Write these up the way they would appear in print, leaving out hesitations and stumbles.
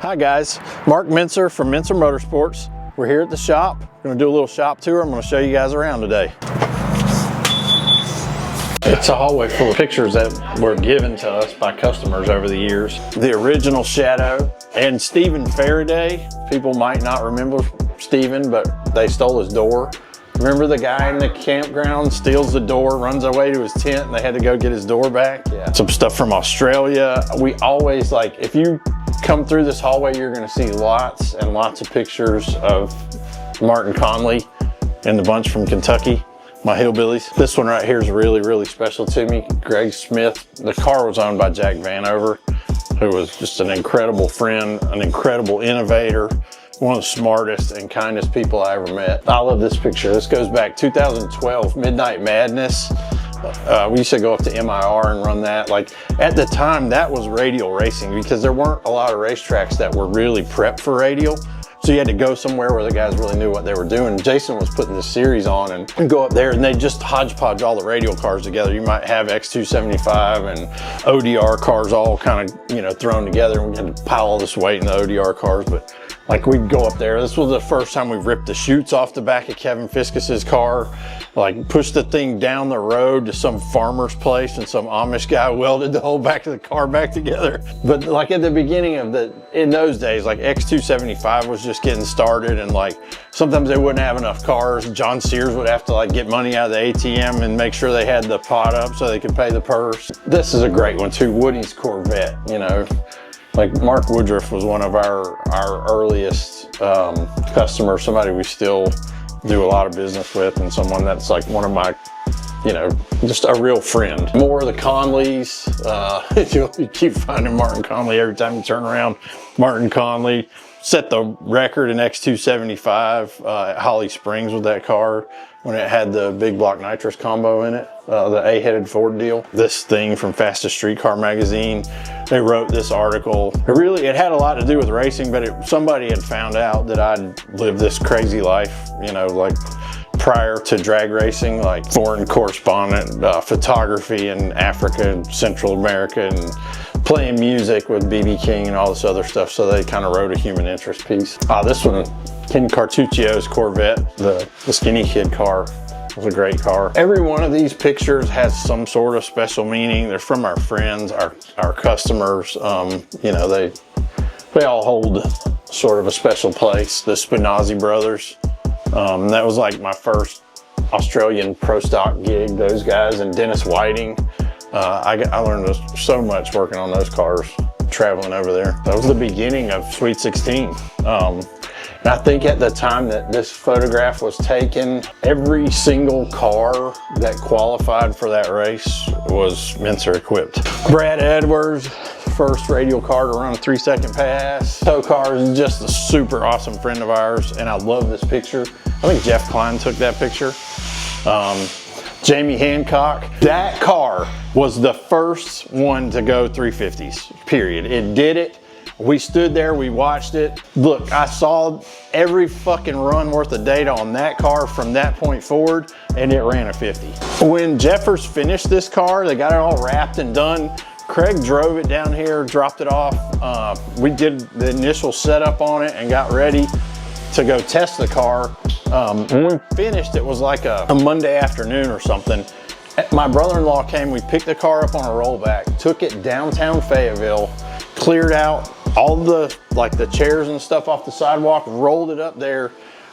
Hi guys, Mark Menscer from Menscer Motorsports. We're here at the shop. We're gonna do a little shop tour. I'm gonna show you guys around today. It's a hallway full of pictures that were given to us by customers over the years. The original Shadow and Stephen Faraday. People might not remember Stephen, but they stole his door. Remember the guy in the campground steals the door, runs away to his tent, and they had to go get his door back? Yeah. Some stuff from Australia. We always, like, if you come through this hallway, you're gonna see lots and lots of pictures of Martin Conley and the bunch from Kentucky, my hillbillies. This one right here is really, really special to me. Greg Smith. The car was owned by Jack Vanover, who was just an incredible friend, an incredible innovator, one of the smartest and kindest people I ever met. I love this picture. This goes back 2012, Midnight Madness. We used to go up to MIR and run that. Like, at the time, that was radial racing because there weren't a lot of racetracks that were really prepped for radial. So you had to go somewhere where the guys really knew what they were doing. Jason was putting this series on and go up there and they just hodgepodge all the radial cars together. You might have X275 and ODR cars all kind of, you know, thrown together, and we had to pile all this weight in the ODR cars. But like, we'd go up there. This was the first time we ripped the chutes off the back of Kevin Fiskus's car, like pushed the thing down the road to some farmer's place, and some Amish guy welded the whole back of the car back together. But like at the beginning of in those days, like X275 was just getting started, and like sometimes they wouldn't have enough cars. John Sears would have to like get money out of the ATM and make sure they had the pot up so they could pay the purse. This is a great one too, Woody's Corvette, you know. Like, Mark Woodruff was one of our earliest customers, somebody we still do a lot of business with, and someone that's like one of my, you know, just a real friend. More of the Conleys. You keep finding Martin Conley every time you turn around. Martin Conley set the record in X275 at Holly Springs with that car when it had the big block nitrous combo in it, the A-headed Ford deal. This thing from Fastest Streetcar magazine, they wrote this article. It had a lot to do with racing, but somebody had found out that I'd lived this crazy life, you know, like prior to drag racing, like foreign correspondent, photography in Africa and Central America, and playing music with B.B. King and all this other stuff. So they kind of wrote a human interest piece. This one, Ken Cartuccio's Corvette, the skinny kid car, was a great car. Every one of these pictures has some sort of special meaning. They're from our friends, our customers. You know, they all hold sort of a special place. The Spinazzi brothers, that was like my first Australian pro stock gig, those guys, and Dennis Whiting. I learned so much working on those cars, traveling over there. That was the beginning of Sweet 16. And I think at the time that this photograph was taken, every single car that qualified for that race was Menscer equipped. Brad Edwards, first radial car to run a 3-second pass. Tow car is just a super awesome friend of ours, and I love this picture. I think Jeff Klein took that picture. Jamie Hancock. That car was the first one to go 350s, period. It did it. We stood there, we watched it. Look, I saw every fucking run worth of data on that car from that point forward, and it ran a 50. When Jeffers finished this car, they got it all wrapped and done. Craig drove it down here, dropped it off. We did the initial setup on it and got ready to go test the car. When we finished, it was like a Monday afternoon or something. My brother-in-law came, we picked the car up on a rollback, took it downtown Fayetteville, cleared out all the chairs and stuff off the sidewalk, rolled it up there.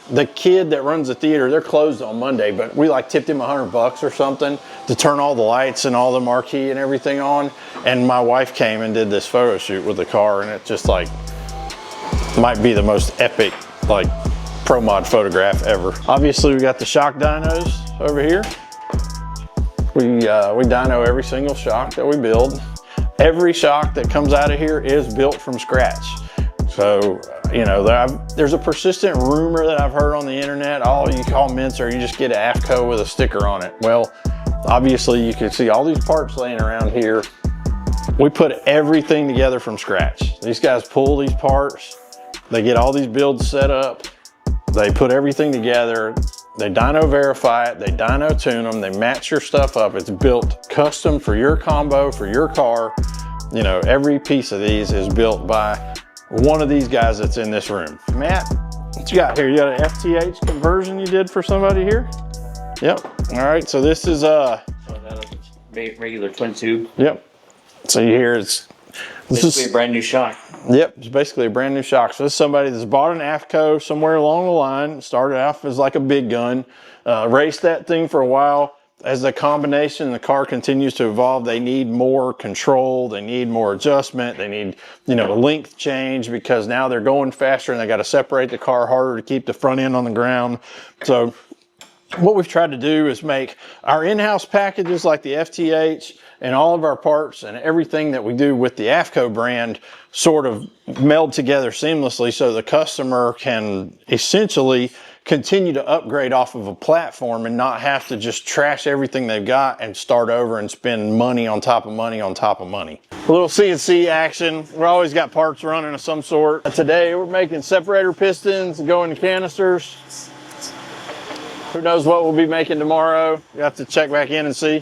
The kid that runs the theater, they're closed on Monday, but we like tipped him $100 or something to turn all the lights and all the marquee and everything on. And my wife came and did this photo shoot with the car, and it just like might be the most epic like pro mod photograph ever. Obviously we got the shock dynos over here. We dyno every single shock that we build. Every shock that comes out of here is built from scratch. So, you know, there's a persistent rumor that I've heard on the internet, oh, you call Menscer, you just get an AFCO with a sticker on it. Well, obviously you can see all these parts laying around here. We put everything together from scratch. These guys pull these parts, they get all these builds set up, they put everything together, they dyno verify it, they dyno tune them, they match your stuff up. It's built custom for your combo, for your car. You know, every piece of these is built by one of these guys that's in this room. Matt, what you got here? You got an FTH conversion you did for somebody here? Yep. All right, so this is regular twin tube. Yep. So you hear this is a brand new shock. Yep, it's basically a brand new shock. So this is somebody that's bought an AFCO somewhere along the line, started off as like a big gun, raced that thing for a while. As the combination, the car continues to evolve, they need more control, they need more adjustment, they need, you know, a length change because now they're going faster and they got to separate the car harder to keep the front end on the ground. So what we've tried to do is make our in-house packages like the FTH and all of our parts and everything that we do with the AFCO brand sort of meld together seamlessly so the customer can essentially continue to upgrade off of a platform and not have to just trash everything they've got and start over and spend money on top of money on top of money. A little CNC action. We've always got parts running of some sort. Today we're making separator pistons going to canisters. Who knows what we'll be making tomorrow? You have to check back in and see.